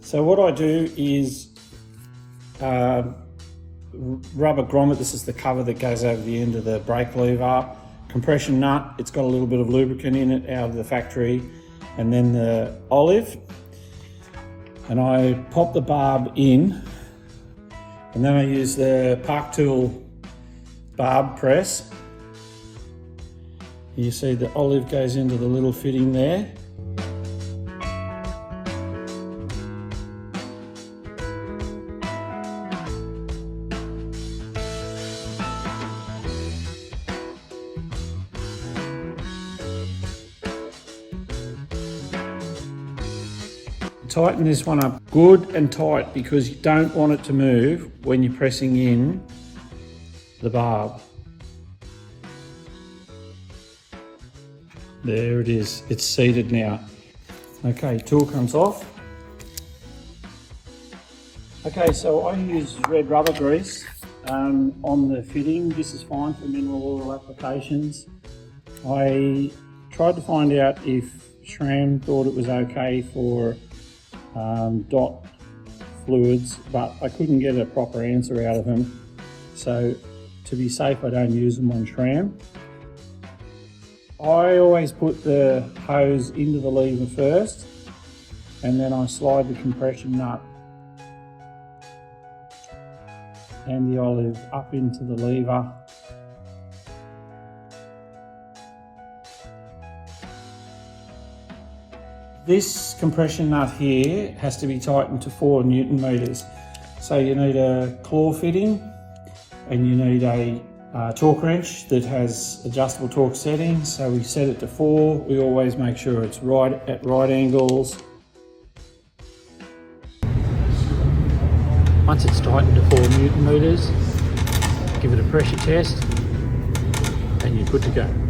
So what I do is rubber grommet. This is the cover that goes over the end of the brake lever. Compression nut, it's got a little bit of lubricant in it out of the factory. And then the olive. And I pop the barb in. And then I use the Park Tool barb press. You see the olive goes into the little fitting there. Tighten this one up good and tight because you don't want it to move when you're pressing in the barb. There it is, it's seated now. Okay, tool comes off. Okay, so I use red rubber grease on the fitting. This is fine for mineral oil applications. I tried to find out if SRAM thought it was okay for dot fluids, but I couldn't get a proper answer out of them. So to be safe, I don't use them on SRAM. I always put the hose into the lever first, and then I slide the compression nut and the olive up into the lever. This compression nut here has to be tightened to 4 Newton meters. So you need a claw fitting and you need a torque wrench that has adjustable torque settings. So we set it to 4. We always make sure it's right at right angles. Once it's tightened to 4 Newton meters, give it a pressure test and you're good to go.